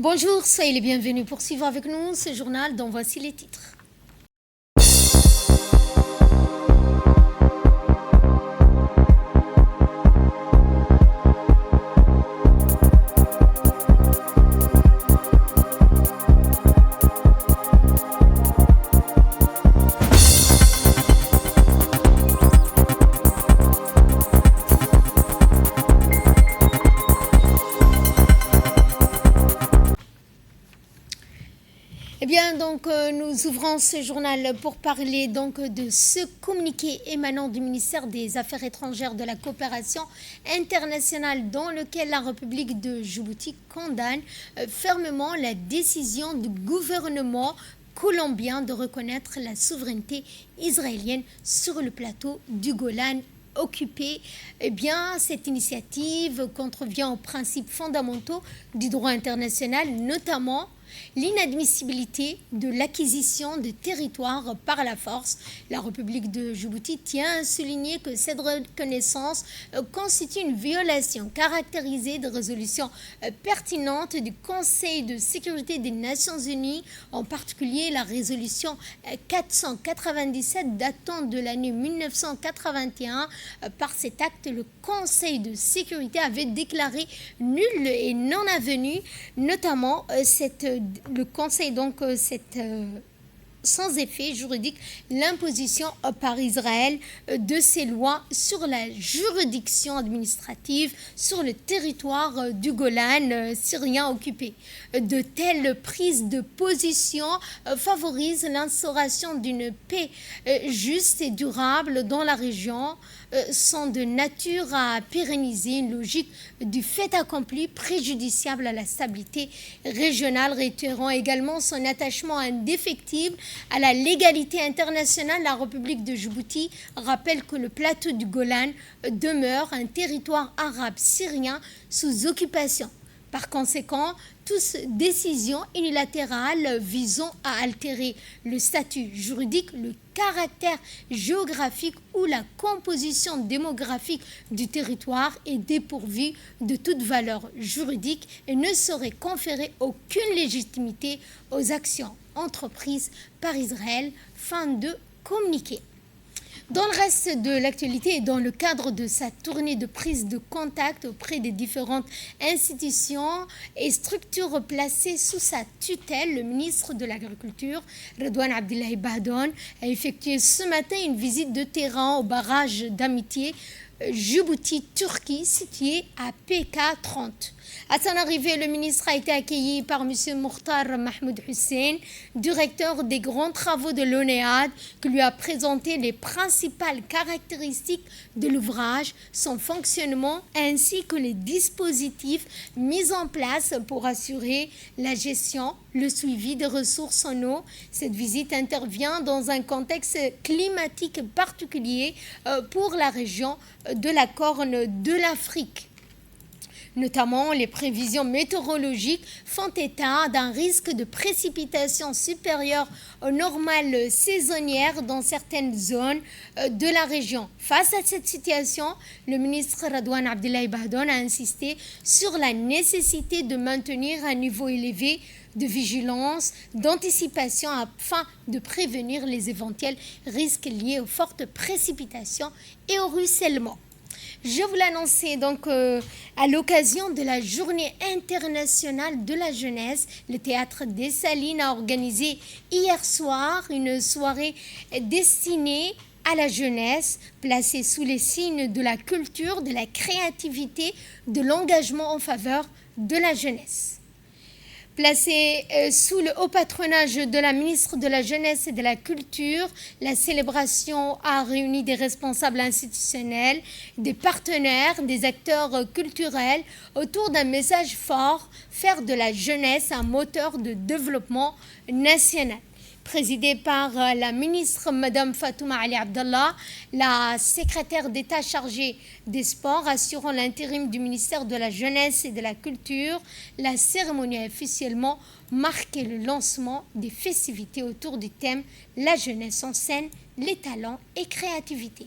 Bonjour, soyez les bienvenus pour suivre avec nous ce journal dont voici les titres. Nous ouvrons ce journal pour parler de ce communiqué émanant du ministère des Affaires étrangères de la coopération internationale dans lequel la République de Djibouti condamne fermement la décision du gouvernement colombien de reconnaître la souveraineté israélienne sur le plateau du Golan occupé. Cette initiative contrevient aux principes fondamentaux du droit international, notamment l'inadmissibilité de l'acquisition de territoires par la force. La République de Djibouti tient à souligner que cette reconnaissance constitue une violation caractérisée de résolutions pertinentes du Conseil de sécurité des Nations Unies, en particulier la résolution 497 datant de l'année 1981. Par cet acte, le Conseil de sécurité avait déclaré nul et non avenu, notamment le Conseil sans effet juridique l'imposition par Israël de ses lois sur la juridiction administrative sur le territoire du Golan syrien occupé. De telles prises de position favorisent l'instauration d'une paix juste et durable dans la région, sont de nature à pérenniser une logique du fait accompli préjudiciable à la stabilité régionale, réitérant également son attachement indéfectible à la légalité internationale. La République de Djibouti rappelle que le plateau du Golan demeure un territoire arabe syrien sous occupation. Par conséquent, toute décision unilatérale visant à altérer le statut juridique, le caractère géographique ou la composition démographique du territoire est dépourvue de toute valeur juridique et ne saurait conférer aucune légitimité aux actions entreprises par Israël. Fin de communiqué. Dans le reste de l'actualité et dans le cadre de sa tournée de prise de contact auprès des différentes institutions et structures placées sous sa tutelle, le ministre de l'Agriculture, Redouane Abdillahi Bahdone, a effectué ce matin une visite de terrain au barrage d'amitié Djibouti-Turquie situé à PK 30. À son arrivée, le ministre a été accueilli par M. Mokhtar Mahmoud Hussein, directeur des grands travaux de l'ONEAD, qui lui a présenté les principales caractéristiques de l'ouvrage, son fonctionnement ainsi que les dispositifs mis en place pour assurer la gestion, le suivi des ressources en eau. Cette visite intervient dans un contexte climatique particulier pour la région de la Corne de l'Afrique. Notamment, les prévisions météorologiques font état d'un risque de précipitation supérieur aux normales saisonnières dans certaines zones de la région. Face à cette situation, le ministre Redouane Abdillahi Bahdone a insisté sur la nécessité de maintenir un niveau élevé de vigilance, d'anticipation afin de prévenir les éventuels risques liés aux fortes précipitations et au ruissellement. Je vous l'annonçais à l'occasion de la Journée internationale de la jeunesse, le Théâtre des Salines a organisé hier soir une soirée destinée à la jeunesse, placée sous les signes de la culture, de la créativité, de l'engagement en faveur de la jeunesse. Placée sous le haut patronage de la ministre de la Jeunesse et de la Culture, la célébration a réuni des responsables institutionnels, des partenaires, des acteurs culturels autour d'un message fort, faire de la jeunesse un moteur de développement national. Présidée par la ministre Mme Fatouma Ali Abdallah, la secrétaire d'État chargée des sports assurant l'intérim du ministère de la Jeunesse et de la Culture, la cérémonie a officiellement marqué le lancement des festivités autour du thème « La jeunesse en scène, les talents et créativité ».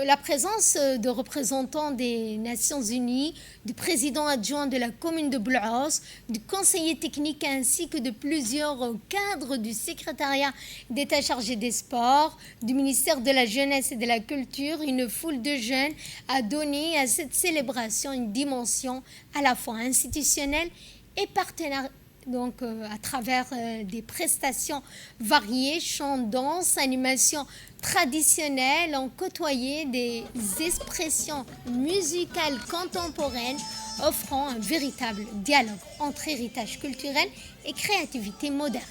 La présence de représentants des Nations Unies, du président adjoint de la commune de Boulos, du conseiller technique ainsi que de plusieurs cadres du secrétariat d'État chargé des sports, du ministère de la Jeunesse et de la Culture, une foule de jeunes a donné à cette célébration une dimension à la fois institutionnelle et partenariale. Donc, à travers des prestations variées, chants, danse, animations traditionnelles, ont côtoyé des expressions musicales contemporaines offrant un véritable dialogue entre héritage culturel et créativité moderne.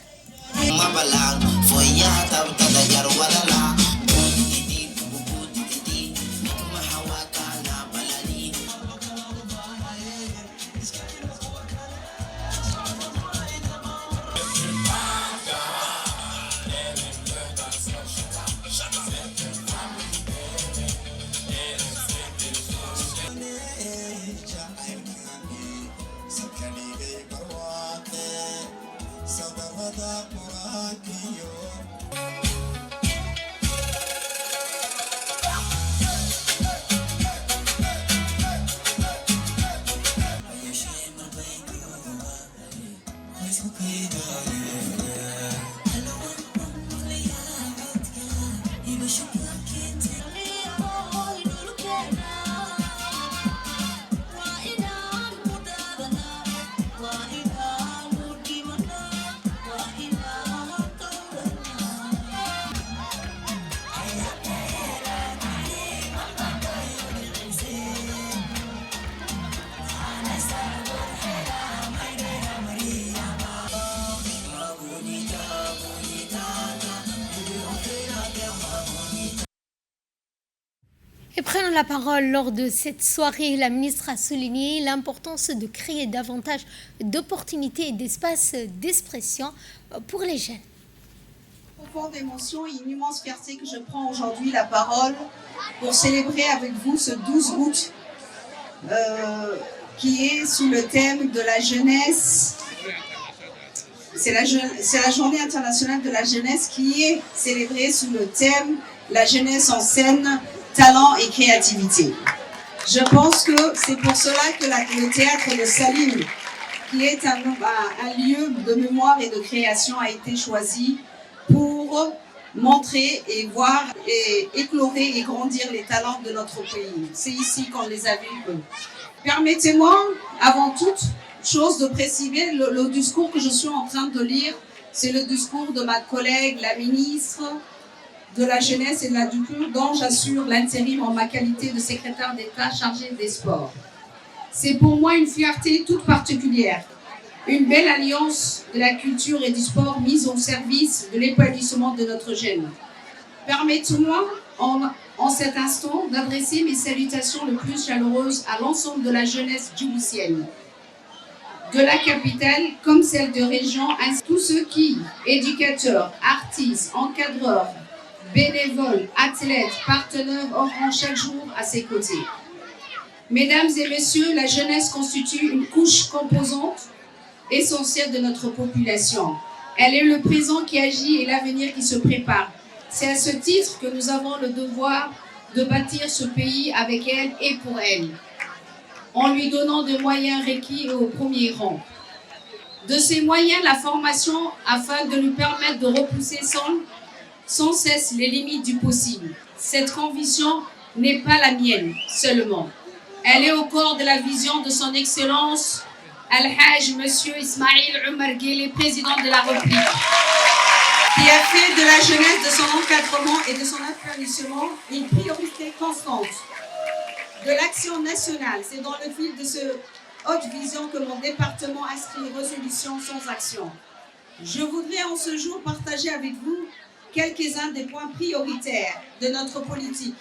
Et prenant la parole lors de cette soirée, la ministre a souligné l'importance de créer davantage d'opportunités et d'espaces d'expression pour les jeunes. Profonde émotion et une immense fierté que je prends aujourd'hui la parole pour célébrer avec vous ce 12 août qui est sous le thème de la jeunesse. C'est la journée internationale de la jeunesse qui est célébrée sous le thème la jeunesse en scène, talent et créativité. Je pense que c'est pour cela que le théâtre de Salim, qui est un lieu de mémoire et de création, a été choisi pour montrer et voir et éclairer et grandir les talents de notre pays. C'est ici qu'on les a vus. Permettez-moi, avant toute chose, de préciser le discours que je suis en train de lire. C'est le discours de ma collègue, la ministre de la Jeunesse et de la Culture, dont j'assure l'intérim en ma qualité de secrétaire d'État chargée des sports. C'est pour moi une fierté toute particulière, une belle alliance de la culture et du sport mise au service de l'épanouissement de notre jeune. Permettez-moi, en cet instant, d'adresser mes salutations les plus chaleureuses à l'ensemble de la jeunesse djiboutienne, de la capitale comme celle de région, ainsi que tous ceux qui, éducateurs, artistes, encadreurs, bénévoles, athlètes, partenaires, offrant chaque jour à ses côtés. Mesdames et messieurs, la jeunesse constitue une couche composante essentielle de notre population. Elle est le présent qui agit et l'avenir qui se prépare. C'est à ce titre que nous avons le devoir de bâtir ce pays avec elle et pour elle, en lui donnant des moyens requis et au premier rang. De ces moyens, la formation afin de lui permettre de repousser sans cesse les limites du possible. Cette conviction n'est pas la mienne seulement. Elle est au corps de la vision de son Excellence Al-Hajj Monsieur Ismaïl Omar Guelleh, président de la République, qui a fait de la jeunesse, de son encadrement et de son épanouissement une priorité constante de l'action nationale. C'est dans le fil de cette haute vision que mon département inscrit une résolution sans action. Je voudrais en ce jour partager avec vous quelques-uns des points prioritaires de notre politique.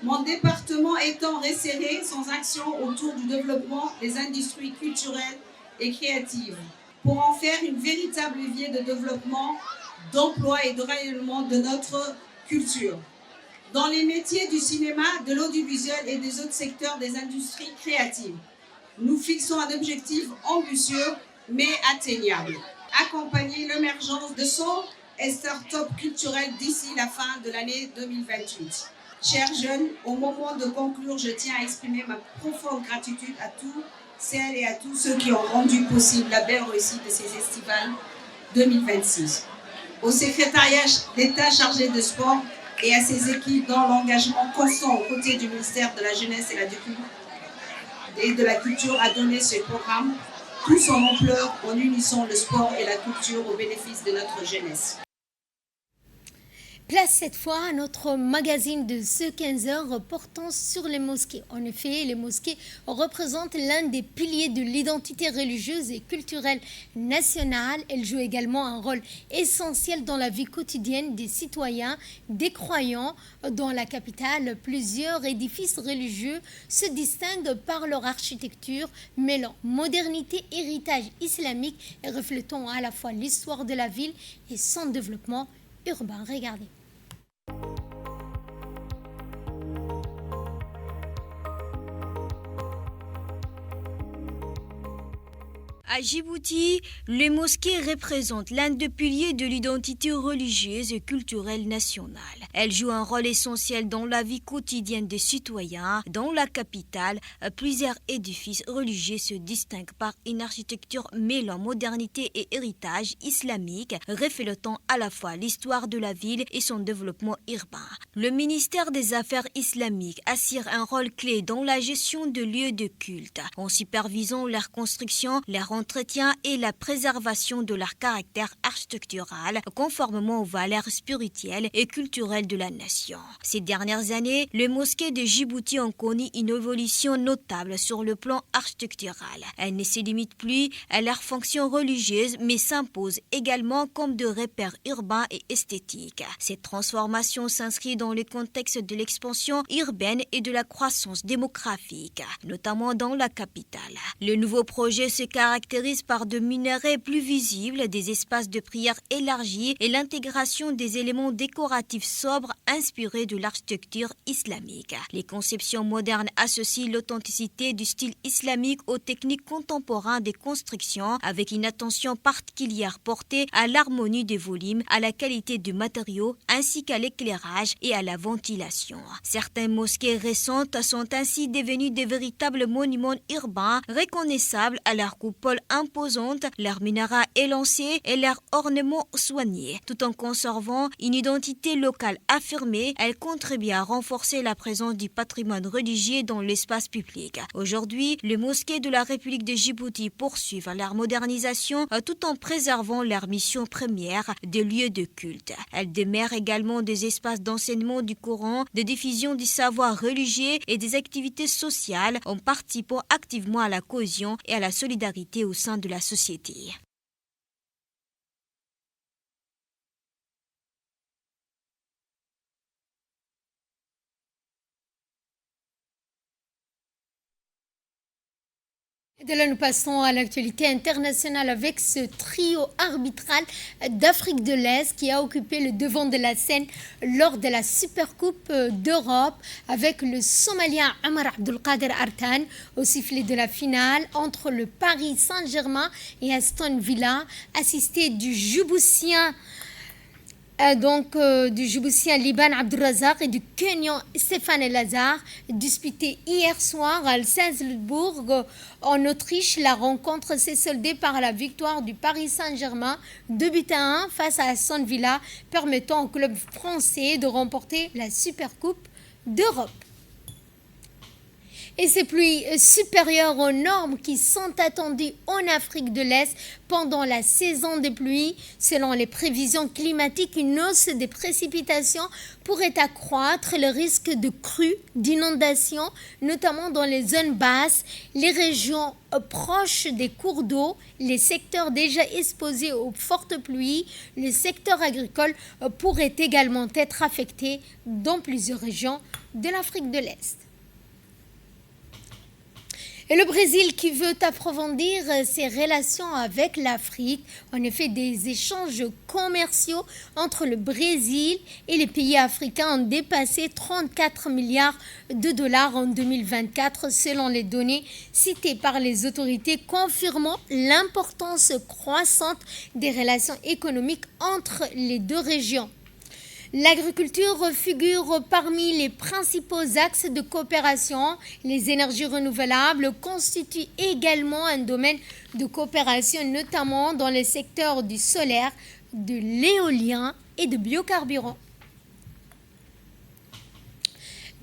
Mon département étant resserré sans action autour du développement des industries culturelles et créatives, pour en faire une véritable levier de développement, d'emploi et de rayonnement de notre culture. Dans les métiers du cinéma, de l'audiovisuel et des autres secteurs des industries créatives, nous fixons un objectif ambitieux mais atteignable. Accompagner l'émergence de 100 start-up culturelles d'ici la fin de l'année 2028. Chers jeunes, au moment de conclure, je tiens à exprimer ma profonde gratitude à tous celles et à tous ceux qui ont rendu possible la belle réussite de ces estivales 2026. Au secrétariat d'État chargé de sport et à ses équipes dont l'engagement constant aux côtés du ministère de la Jeunesse et de la Culture a donné ce programme tout son ampleur en unissant le sport et la culture au bénéfice de notre jeunesse. Place cette fois à notre magazine de ce 15h portant sur les mosquées. En effet, les mosquées représentent l'un des piliers de l'identité religieuse et culturelle nationale. Elles jouent également un rôle essentiel dans la vie quotidienne des citoyens, des croyants. Dans la capitale, plusieurs édifices religieux se distinguent par leur architecture, mêlant modernité, héritage islamique et reflétant à la fois l'histoire de la ville et son développement urbain. Regardez. À Djibouti, les mosquées représentent l'un des piliers de l'identité religieuse et culturelle nationale. Elles jouent un rôle essentiel dans la vie quotidienne des citoyens. Dans la capitale, plusieurs édifices religieux se distinguent par une architecture mêlant modernité et héritage islamique, reflétant à la fois l'histoire de la ville et son développement urbain. Le ministère des Affaires islamiques assure un rôle clé dans la gestion de lieux de culte, en supervisant leur construction, leur entretien et la préservation de leur caractère architectural, conformément aux valeurs spirituelles et culturelles de la nation. Ces dernières années, les mosquées de Djibouti ont connu une évolution notable sur le plan architectural. Elles ne se limitent plus à leur fonction religieuse, mais s'imposent également comme de repères urbains et esthétiques. Cette transformation s'inscrit dans le contexte de l'expansion urbaine et de la croissance démographique, notamment dans la capitale. Le nouveau projet se caractérise par de minarets plus visibles, des espaces de prière élargis et l'intégration des éléments décoratifs sobres inspirés de l'architecture islamique. Les conceptions modernes associent l'authenticité du style islamique aux techniques contemporaines des constructions, avec une attention particulière portée à l'harmonie des volumes, à la qualité du matériau ainsi qu'à l'éclairage et à la ventilation. Certaines mosquées récentes sont ainsi devenues de véritables monuments urbains reconnaissables à leur coupole imposante, leur minaret élancé et leurs ornements soignés. Tout en conservant une identité locale affirmée, elles contribuent à renforcer la présence du patrimoine religieux dans l'espace public. Aujourd'hui, les mosquées de la République de Djibouti poursuivent leur modernisation tout en préservant leur mission première de lieux de culte. Elles demeurent également des espaces d'enseignement du Coran, de diffusion du savoir religieux et des activités sociales en participant activement à la cohésion et à la solidarité au sein de la société. De là, nous passons à l'actualité internationale avec ce trio arbitral d'Afrique de l'Est qui a occupé le devant de la scène lors de la Supercoupe d'Europe avec le Somalien Omar Abdelkader Artan au sifflet de la finale entre le Paris Saint-Germain et Aston Villa, assisté du Djiboutien du Djiboutien Liban Abdulrazak et du Kenyan Stéphane El Hazard, disputé hier soir à Salzbourg en Autriche. La rencontre s'est soldée par la victoire du Paris Saint-Germain 2-1 face à Aston Villa, permettant au club français de remporter la Supercoupe d'Europe. Et ces pluies supérieures aux normes qui sont attendues en Afrique de l'Est pendant la saison des pluies. Selon les prévisions climatiques, une hausse des précipitations pourrait accroître le risque de crues, d'inondations, notamment dans les zones basses, les régions proches des cours d'eau, les secteurs déjà exposés aux fortes pluies. Le secteur agricole pourrait également être affecté dans plusieurs régions de l'Afrique de l'Est. Et le Brésil qui veut approfondir ses relations avec l'Afrique. En effet, des échanges commerciaux entre le Brésil et les pays africains ont dépassé 34 milliards de dollars en 2024 selon les données citées par les autorités, confirmant l'importance croissante des relations économiques entre les deux régions. L'agriculture figure parmi les principaux axes de coopération. Les énergies renouvelables constituent également un domaine de coopération, notamment dans les secteurs du solaire, de l'éolien et de biocarburants.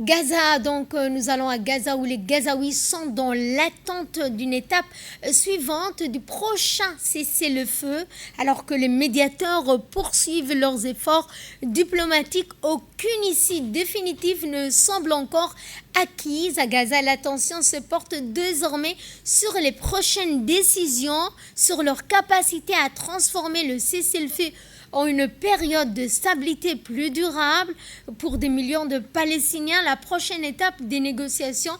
Gaza, donc nous allons à Gaza où les Gazaouis sont dans l'attente d'une étape suivante du prochain cessez-le-feu, alors que les médiateurs poursuivent leurs efforts diplomatiques. Aucune issue définitive ne semble encore acquise à Gaza. L'attention se porte désormais sur les prochaines décisions, sur leur capacité à transformer le cessez-le-feu en une période de stabilité plus durable pour des millions de Palestiniens. La prochaine étape des négociations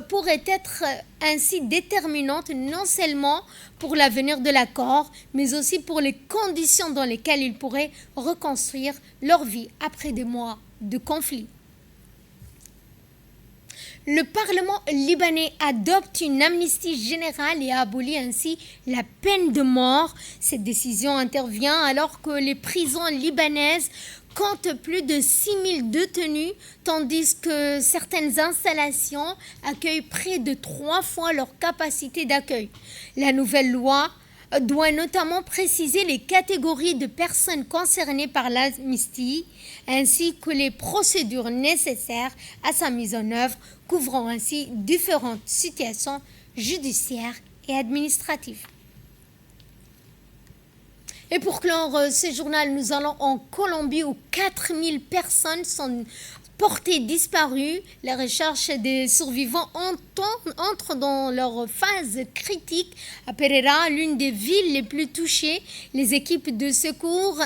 pourrait être ainsi déterminante non seulement pour l'avenir de l'accord, mais aussi pour les conditions dans lesquelles ils pourraient reconstruire leur vie après des mois de conflit. Le Parlement libanais adopte une amnistie générale et abolit ainsi la peine de mort. Cette décision intervient alors que les prisons libanaises comptent plus de 6000 détenus, tandis que certaines installations accueillent près de 3 fois leur capacité d'accueil. La nouvelle loi doit notamment préciser les catégories de personnes concernées par l'amnistie, ainsi que les procédures nécessaires à sa mise en œuvre, couvrant ainsi différentes situations judiciaires et administratives. Et pour clore ce journal, nous allons en Colombie où 4000 personnes sont portées disparues. Les recherches des survivants entrent dans leur phase critique. À Pereira, l'une des villes les plus touchées, les équipes de secours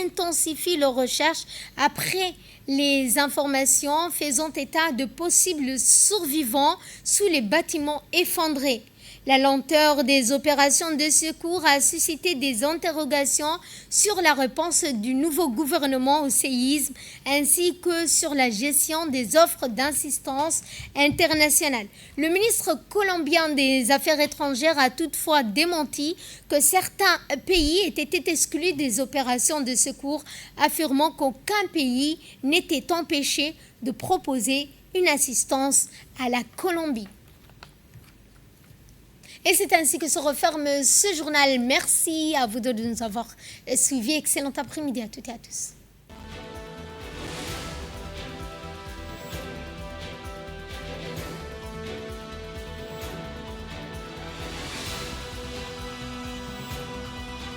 intensifient leurs recherches après les informations faisant état de possibles survivants sous les bâtiments effondrés. La lenteur des opérations de secours a suscité des interrogations sur la réponse du nouveau gouvernement au séisme ainsi que sur la gestion des offres d'assistance internationale. Le ministre colombien des Affaires étrangères a toutefois démenti que certains pays aient été exclus des opérations de secours, affirmant qu'aucun pays n'était empêché de proposer une assistance à la Colombie. Et c'est ainsi que se referme ce journal. Merci à vous deux de nous avoir suivis. Excellent après-midi à toutes et à tous.